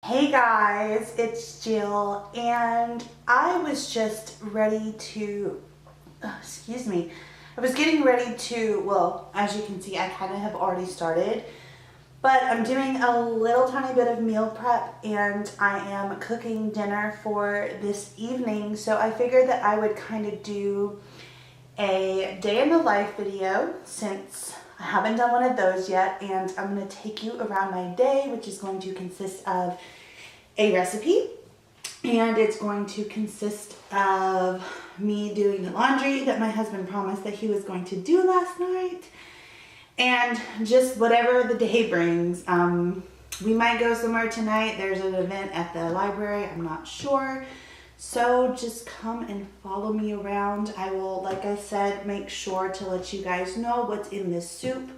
Hey guys, it's Jill, and I was just ready to, I was getting ready to, well, as you can see, I kind of have already started, but I'm doing a little tiny bit of meal prep, and I am cooking dinner for this evening, so I figured that I would kind of do a day in the life video since I haven't done one of those yet, and I'm going to take you around my day, which is going to consist of a recipe, and it's going to consist of me doing the laundry that my husband promised that he was going to do last night, and just whatever the day brings. We might go somewhere tonight. There's an event at the library. I'm not sure. So just come and follow me around. I will, like I said, make sure to let you guys know what's in this soup.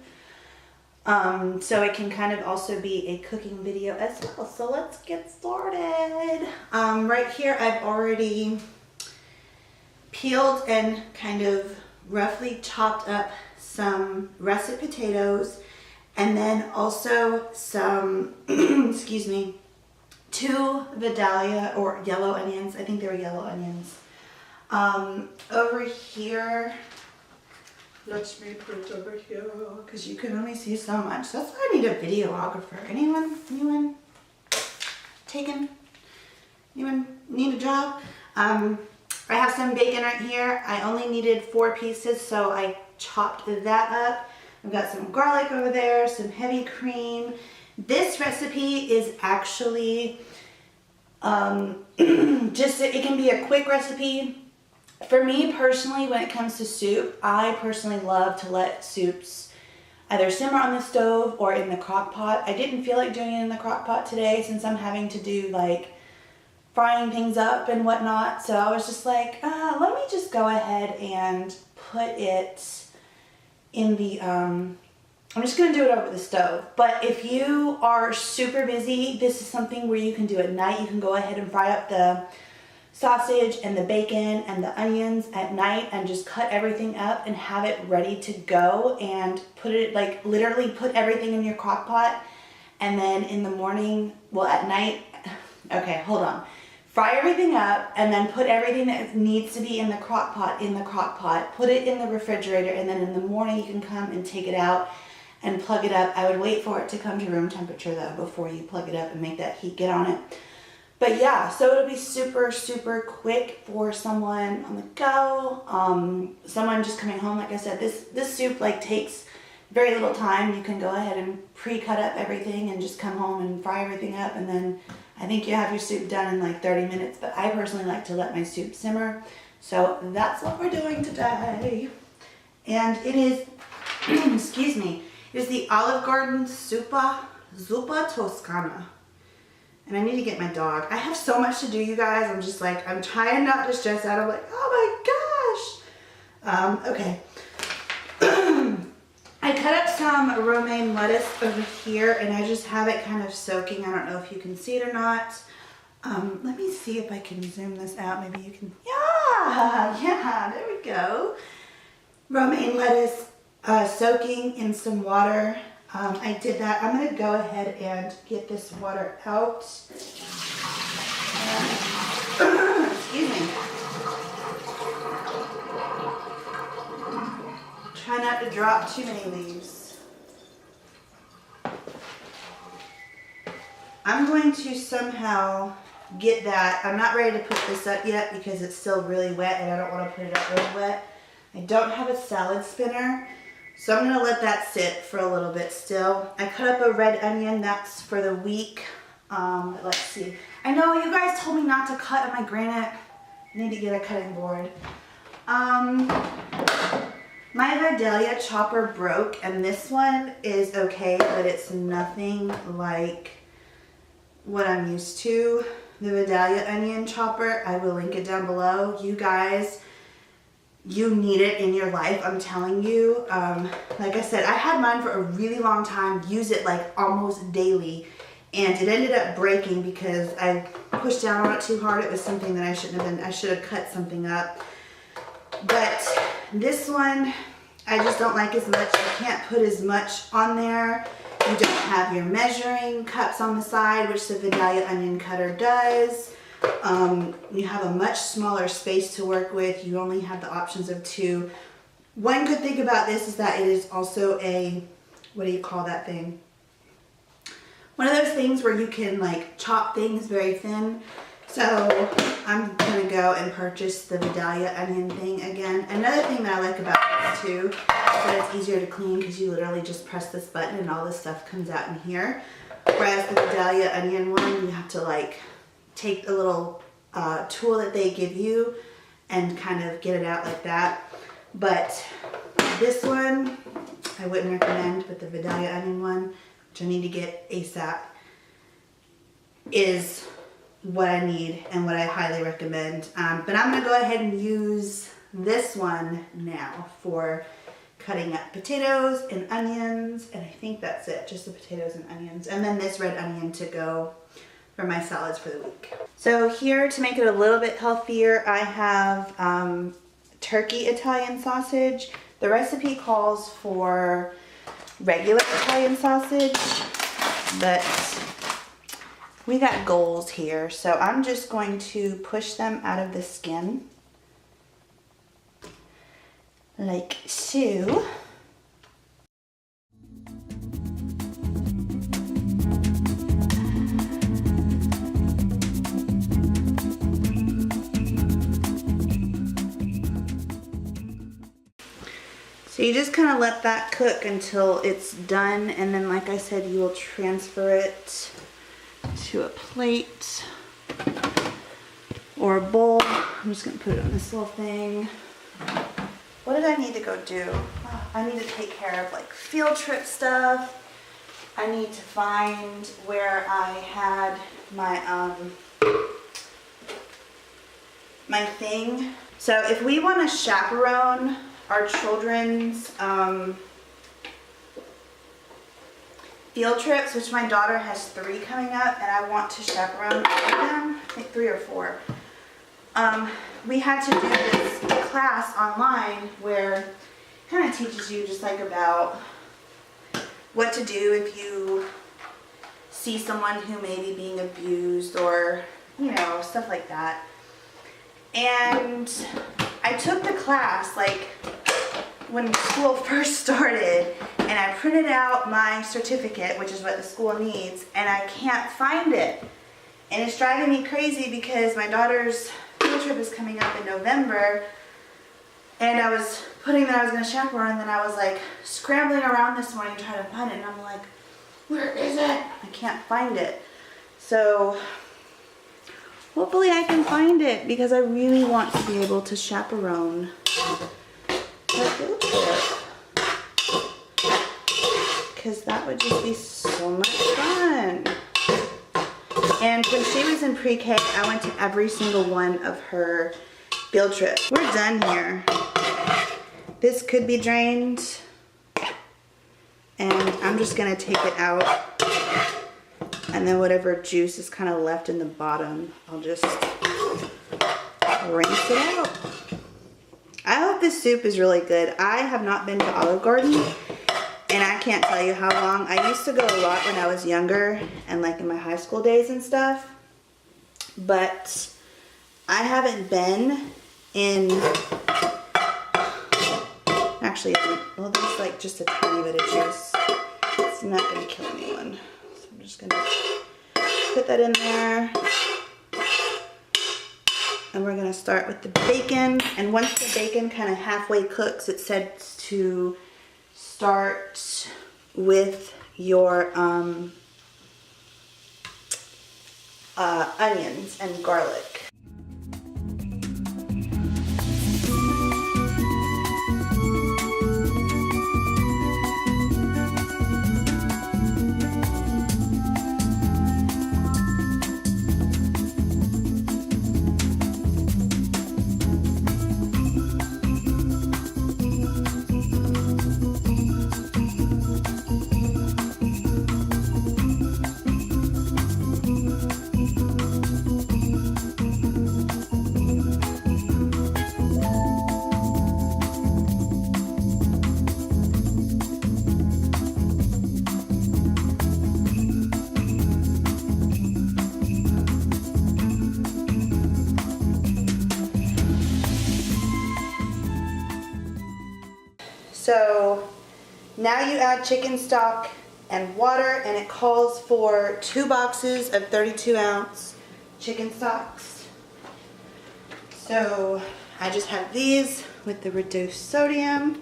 So it can kind of also be a cooking video as well. So let's get started. Right here I've already peeled and kind of roughly chopped up some russet potatoes, and then also some, excuse me, 2 Vidalia or yellow onions. I think they were yellow onions. Over here, let me put it over here because you can only see so much. That's why I need a videographer. Anyone need a job? I have some bacon right here. I only needed 4 pieces, so I chopped that up. I've got some garlic over there, some heavy cream. This recipe is actually it can be a quick recipe. For me personally, when it comes to soup, I personally love to let soups either simmer on the stove or in the crock pot. I didn't feel like doing it in the crock pot today since I'm having to do like frying things up and whatnot. So I was just like, let me just go ahead and put it in the, I'm just going to do it over the stove. But if you are super busy, this is something where you can do at night. You can go ahead and fry up the sausage and the bacon and the onions at night and just cut everything up and have it ready to go, and put it, like, literally put everything in your crock pot, and then in the morning, well, at night, okay, hold on. Fry everything up and then put everything that needs to be in the crock pot, put it in the refrigerator, and then in the morning you can come and take it out and plug it up. I would wait for it to come to room temperature though before you plug it up and make that heat get on it. But yeah, so it'll be super, super quick for someone on the go, someone just coming home. Like I said, this soup like takes very little time. You can go ahead and pre-cut up everything and just come home and fry everything up, and then I think you have your soup done in like 30 minutes, but I personally like to let my soup simmer. So that's what we're doing today. And it is, excuse me, it is the Olive Garden Zuppa Toscana. And I need to get my dog. I have so much to do, you guys. I'm just like, I'm trying not to stress out. I'm like, oh my gosh. Okay. I cut up some romaine lettuce over here, and I just have it kind of soaking. I don't know if you can see it or not. Let me see if I can zoom this out. Maybe you can. Yeah, there we go. Romaine lettuce soaking in some water. I did that. I'm going to go ahead and get this water out. Excuse me. Try not to drop too many leaves. I'm going to somehow get that. I'm not ready to put this up yet because it's still really wet and I don't want to put it up really wet. I don't have a salad spinner, so I'm going to let that sit for a little bit still. I cut up a red onion. That's for the week. Let's see. I know you guys told me not to cut on my granite. I need to get a cutting board. My Vidalia chopper broke, and this one is okay, but it's nothing like what I'm used to. The Vidalia onion chopper, I will link it down below. You guys, you need it in your life, I'm telling you. Like I said, I had mine for a really long time, use it like almost daily, and it ended up breaking because I pushed down on it too hard. It was something that I shouldn't have been. I should have cut something up. But this one, I just don't like as much. I can't put as much on there. You don't have your measuring cups on the side, which the Vidalia onion cutter does. You have a much smaller space to work with. You only have the options of 2. One good thing about this is that it is also a, what do you call that thing? One of those things where you can like chop things very thin. So I'm gonna go and purchase the Vidalia onion thing again. Another thing that I like about this too is that it's easier to clean because you literally just press this button and all this stuff comes out in here. Whereas the Vidalia onion one, you have to like take a little tool that they give you and kind of get it out like that. But this one, I wouldn't recommend, but the Vidalia onion one, which I need to get ASAP, is what I need and what I highly recommend. But I'm gonna go ahead and use this one now for cutting up potatoes and onions, and I think that's it, just the potatoes and onions. And then this red onion to go for my salads for the week. So here, to make it a little bit healthier, I have turkey Italian sausage. The recipe calls for regular Italian sausage, but we got goals here, so I'm just going to push them out of the skin like so. So you just kind of let that cook until it's done, and then like I said, you will transfer it to a plate or a bowl. I'm just gonna put it on this little thing. What did I need to go do? Oh, I need to take care of like field trip stuff. I need to find where I had my my thing. So if we want to chaperone our children's field trips, which my daughter has 3 coming up, and I want to chaperone all of them, I think 3 or 4. We had to do this class online where it kind of teaches you just like about what to do if you see someone who may be being abused, or, you know, stuff like that. And I took the class like when school first started, and I printed out my certificate, which is what the school needs, and I can't find it. And it's driving me crazy because my daughter's field trip is coming up in November, and I was putting that I was going to chaperone, and then I was like scrambling around this morning trying to find it, and I'm like, where is it? I can't find it. So hopefully I can find it, because I really want to be able to chaperone her field trip, because that would just be so much fun. And when she was in pre-K, I went to every single one of her field trips. We're done here. This could be drained, and I'm just gonna take it out, and then whatever juice is kind of left in the bottom, I'll just rinse it out. I hope this soup is really good. I have not been to Olive Garden, and I can't tell you how long. I used to go a lot when I was younger and like in my high school days and stuff, but I haven't been in, actually, well, there's like just a tiny bit of juice. It's not going to kill anyone. So I'm just going to put that in there. And we're going to start with the bacon. And once the bacon kind of halfway cooks, it says to start with your onions and garlic. So now you add chicken stock and water, and it calls for 2 boxes of 32-ounce chicken stocks. So I just have these with the reduced sodium.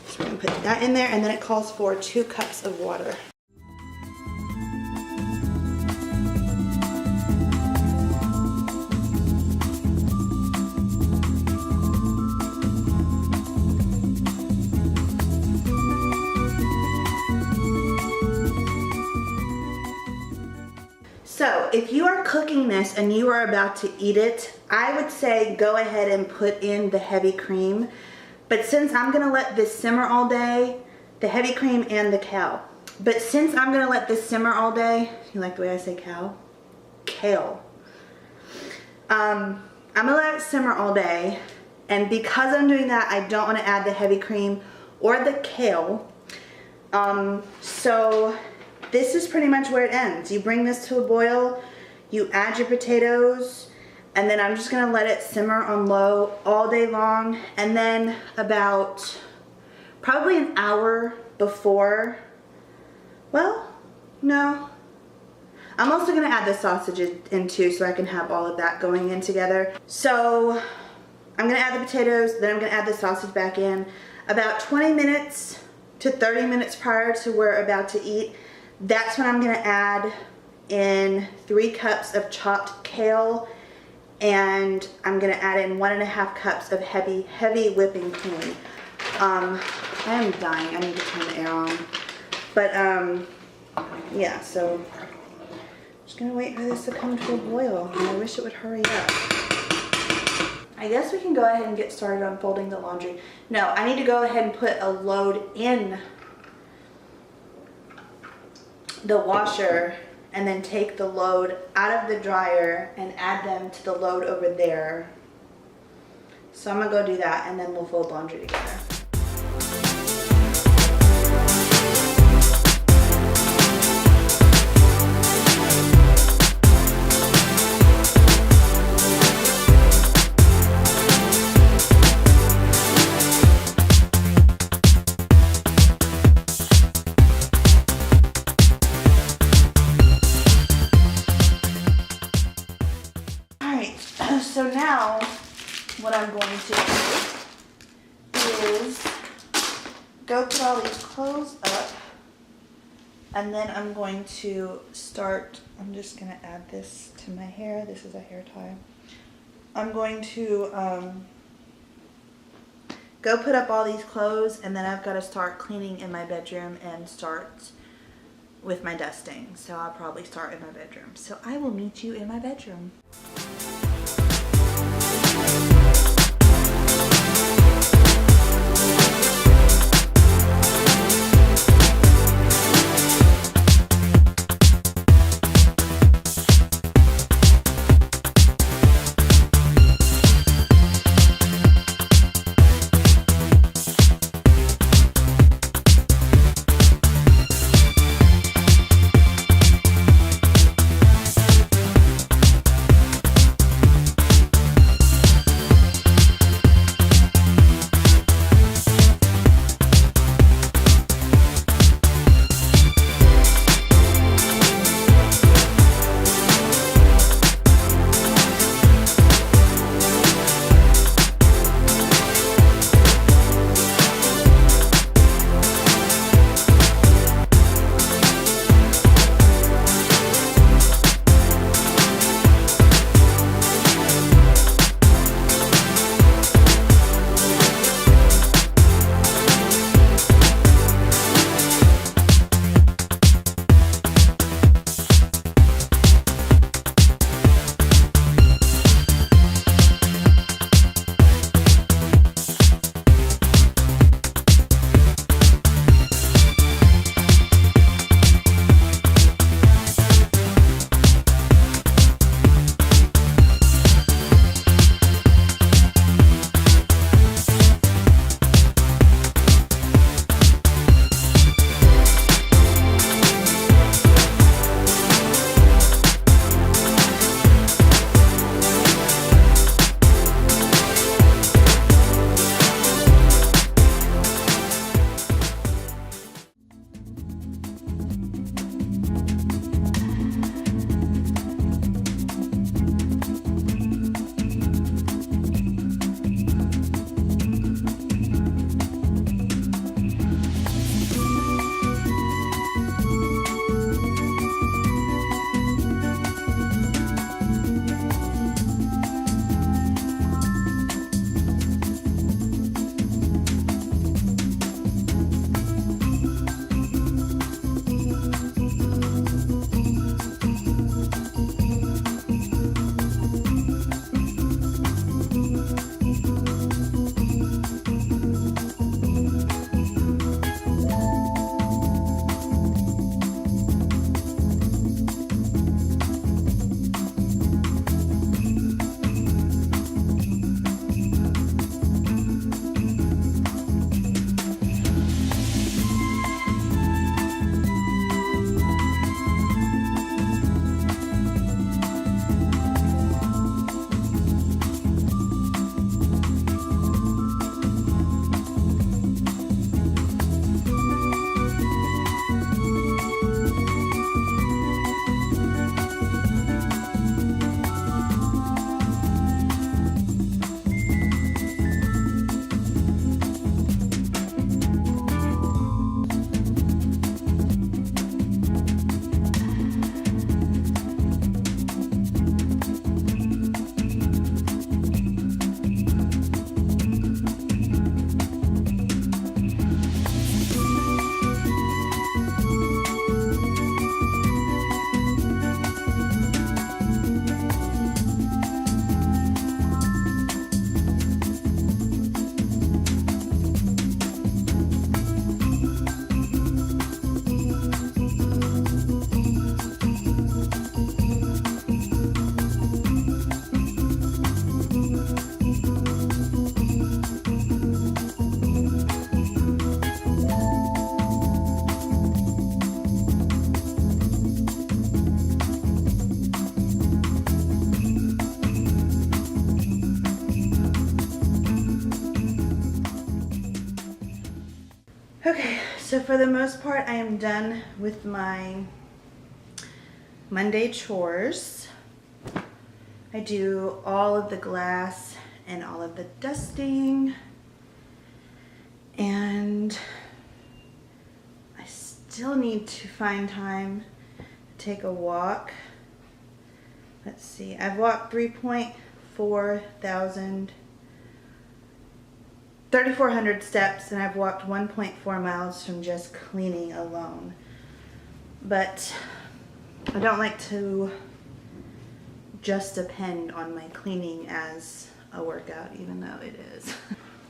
So we're gonna put that in there, and then it calls for 2 cups of water. So if you are cooking this and you are about to eat it, I would say go ahead and put in the heavy cream. But since I'm gonna let this simmer all day, the heavy cream and the kale. But since I'm gonna let this simmer all day, you like the way I say cow? Kale. I'm gonna let it simmer all day. And because I'm doing that, I don't wanna add the heavy cream or the kale. So this is pretty much where it ends. You bring this to a boil, you add your potatoes, and then I'm just gonna let it simmer on low all day long. And then about probably an hour before, well, no. I'm also gonna add the sausage in too, so I can have all of that going in together. So I'm gonna add the potatoes, then I'm gonna add the sausage back in. About 20 minutes to 30 minutes prior to we're about to eat, that's when I'm gonna add in 3 cups of chopped kale, and I'm gonna add in 1.5 cups of heavy whipping cream. I am dying, I need to turn the air on. But yeah, so I'm just gonna wait for this to come to a boil, and I wish it would hurry up. I guess we can go ahead and get started on folding the laundry. No, I need to go ahead and put a load in the washer and then take the load out of the dryer and add them to the load over there. So I'm gonna go do that, and then we'll fold laundry together. So now what I'm going to do is go put all these clothes up, and then I'm going to start, I'm just going to add this to my hair. This is a hair tie. I'm going to go put up all these clothes, and then I've got to start cleaning in my bedroom and start with my dusting. So I'll probably start in my bedroom. So I will meet you in my bedroom. So for the most part, I am done with my Monday chores. I do all of the glass and all of the dusting, and I still need to find time to take a walk. Let's see, I've walked 3,400 steps, and I've walked 1.4 miles from just cleaning alone. But I don't like to just depend on my cleaning as a workout, even though it is.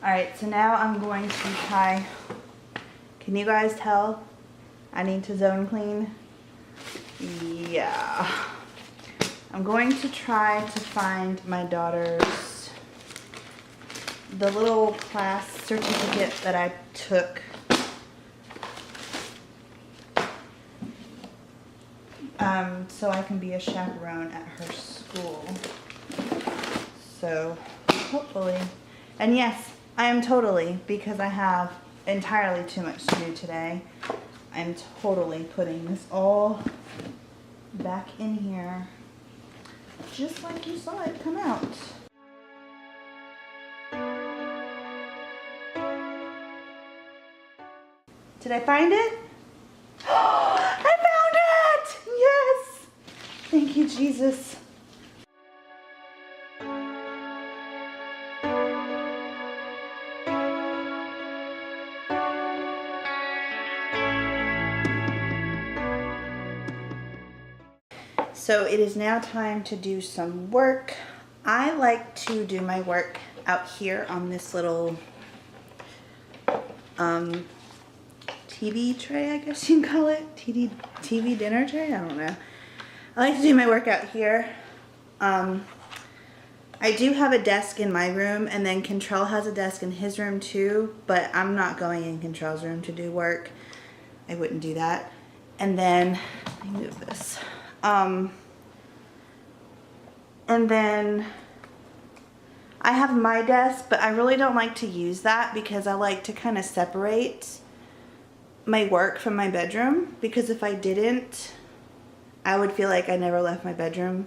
All right, so now I'm going to try, can you guys tell I need to zone clean? Yeah. I'm going to try to find my daughter's, the little class certificate that I took. So I can be a chaperone at her school. So hopefully, and yes, I am totally, because I have entirely too much to do today, I'm totally putting this all back in here, just like you saw it come out. Did I find it? I found it! Yes! Thank you, Jesus. So it is now time to do some work. I like to do my work out here on this little TV tray, I guess you can call it. TV dinner tray? I don't know. I like to do my work out here. I do have a desk in my room, and then Control has a desk in his room too, but I'm not going in Control's room to do work. I wouldn't do that. And then, let me move this. And then I have my desk, but I really don't like to use that because I like to kind of separate my work from my bedroom, because if I didn't, I would feel like I never left my bedroom,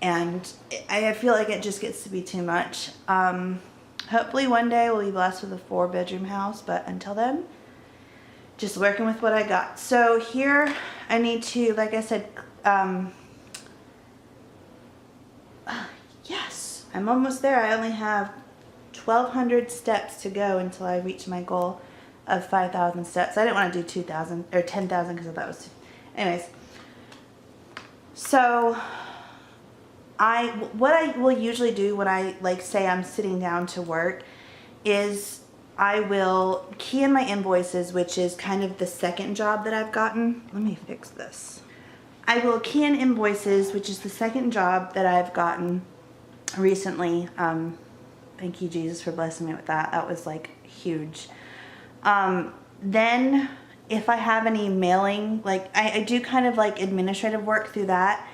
and I feel like it just gets to be too much. Hopefully one day we'll be blessed with a 4-bedroom house, but until then, just working with what I got. So here I need to, like I said, yes, I'm almost there. I only have 1,200 steps to go until I reach my goal of 5,000 steps. I didn't want to do 2,000 or 10,000 because I thought it was too. Anyways, so what I will usually do when I say I'm sitting down to work is I will key in my invoices, which is kind of the second job that I've gotten. Let me fix this. I will key in invoices, which is the second job that I've gotten recently. Thank you, Jesus, for blessing me with that. That was like huge. Then if I have any mailing, like I do kind of like administrative work through that.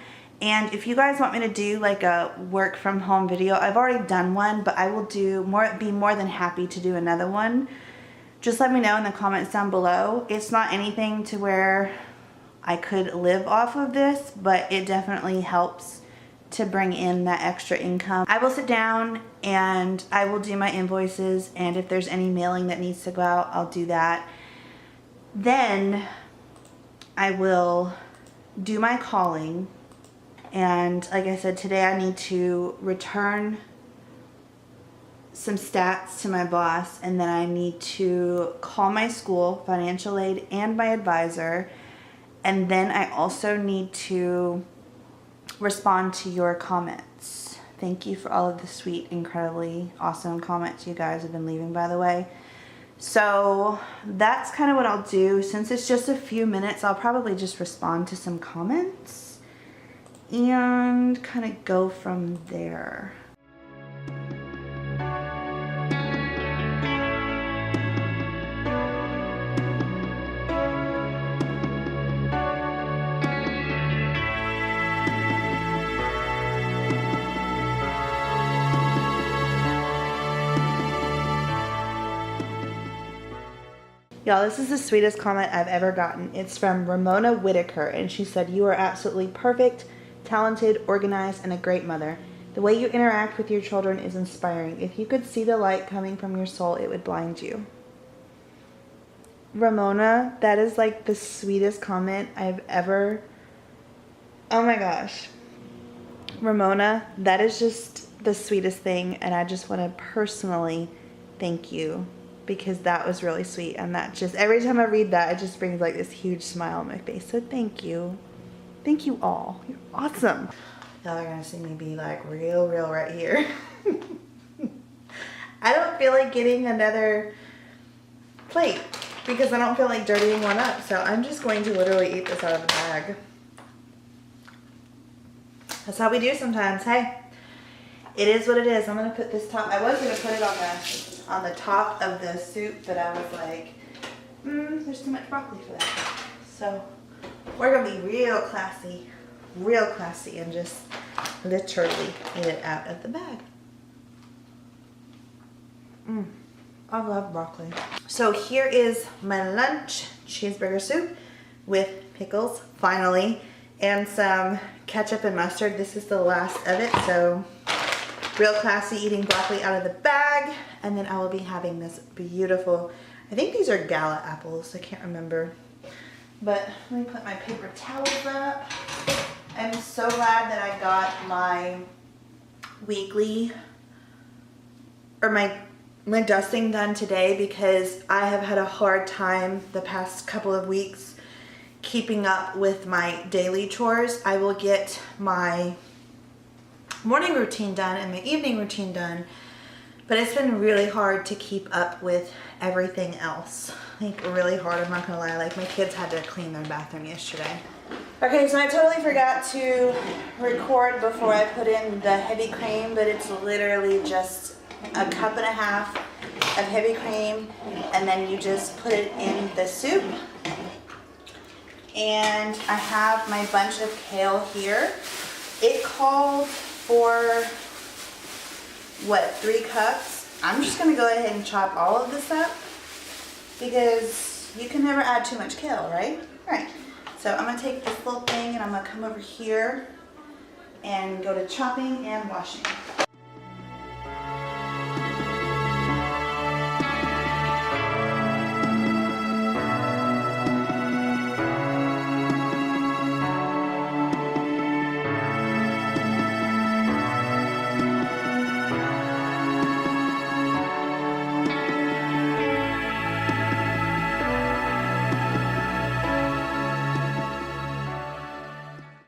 And if you guys want me to do like a work from home video, I've already done one, but I will be more than happy to do another one. Just let me know in the comments down below. It's not anything to where I could live off of this, but it definitely helps to bring in that extra income. I will sit down and I will do my invoices, and if there's any mailing that needs to go out, I'll do that. Then I will do my calling, and like I said, today I need to return some stats to my boss, and then I need to call my school, financial aid, and my advisor, and then I also need to respond to your comments. Thank you for all of the sweet, incredibly awesome comments you guys have been leaving, by the way. So that's kind of what I'll do. Since it's just a few minutes, I'll probably just respond to some comments and kind of go from there. Y'all, this is the sweetest comment I've ever gotten. It's from Ramona Whitaker, and she said, "You are absolutely perfect, talented, organized, and a great mother. The way you interact with your children is inspiring. If you could see the light coming from your soul, it would blind you." Ramona, that is like the sweetest comment I've ever... Oh my gosh. Ramona, that is just the sweetest thing, and I just want to personally thank you, because that was really sweet, and that just, every time I read that, it just brings like this huge smile on my face. So thank you. Thank you all. You're awesome. Y'all are gonna see me be like real right here. I don't feel like getting another plate because I don't feel like dirtying one up, so I'm just going to literally eat this out of the bag. That's how we do sometimes. Hey, it is what it is. I'm gonna put this top, I was gonna put it on the top of the soup, but I was like, there's too much broccoli for that. So we're gonna be real classy and just literally eat it out of the bag. I love broccoli. So here is my lunch, cheeseburger soup with pickles, finally, and some ketchup and mustard. This is the last of it, so real classy eating broccoli out of the bag. And then I will be having this beautiful, I think these are Gala apples, I can't remember. But let me put my paper towels up. I'm so glad that I got my weekly, or my dusting done today, because I have had a hard time the past couple of weeks keeping up with my daily chores. I will get my morning routine done and my evening routine done, but it's been really hard to keep up with everything else. Like really hard, I'm not gonna lie. Like my kids had to clean their bathroom yesterday. Okay, so I totally forgot to record before I put in the heavy cream, but it's literally just a cup and a half of heavy cream, and then you just put it in the soup. And I have my bunch of kale here. It called for, what, 3 cups? I'm just gonna go ahead and chop all of this up, because you can never add too much kale, right? Right. So I'm gonna take this little thing and I'm gonna come over here and go to chopping and washing.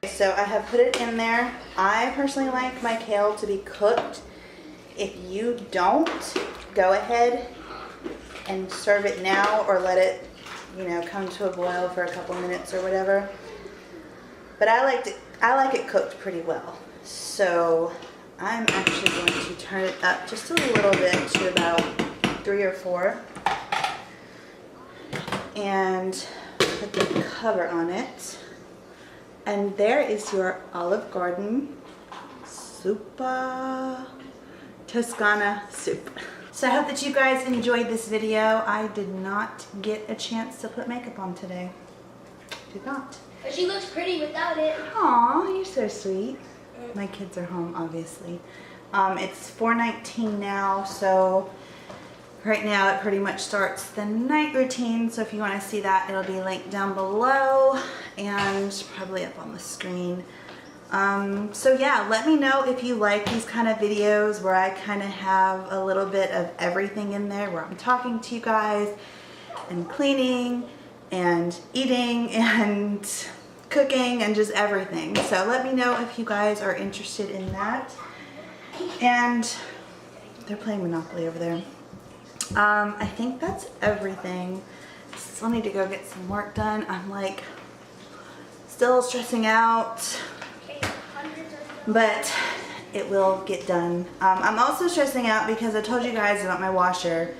So I have put it in there. I personally like my kale to be cooked. If you don't, go ahead and serve it now, or let it, you know, come to a boil for a couple minutes or whatever. But I like it cooked pretty well. So I'm actually going to turn it up just a little bit to about 3 or 4 and put the cover on it. And there is your Olive Garden Zuppa Toscana soup. So I hope that you guys enjoyed this video. I did not get a chance to put makeup on today. Did not. But she looks pretty without it. Aw, you're so sweet. My kids are home, obviously. It's 4:19 now, so right now it pretty much starts the night routine. So if you want to see that, it'll be linked down below and probably up on the screen. So yeah, let me know if you like these kind of videos where I kind of have a little bit of everything in there, where I'm talking to you guys and cleaning and eating and cooking and just everything. So let me know if you guys are interested in that. And they're playing Monopoly over there. I think that's everything. Still need to go get some work done. I'm like still stressing out, but it will get done. I'm also stressing out because I told you guys about my washer.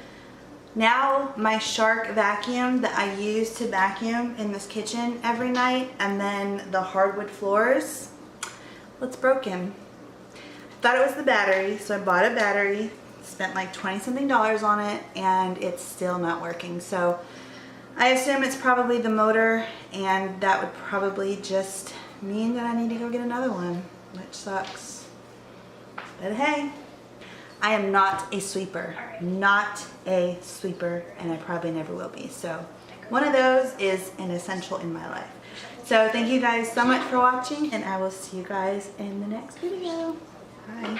Now my Shark vacuum that I use to vacuum in this kitchen every night, and then the hardwood floors, well, it's broken. I thought it was the battery, so I bought a battery, spent like $20-something on it, and it's still not working. So I assume it's probably the motor, and that would probably just mean that I need to go get another one, which sucks. But hey, I am not a sweeper. Not a sweeper, and I probably never will be. So one of those is an essential in my life. So thank you guys so much for watching, and I will see you guys in the next video. Bye.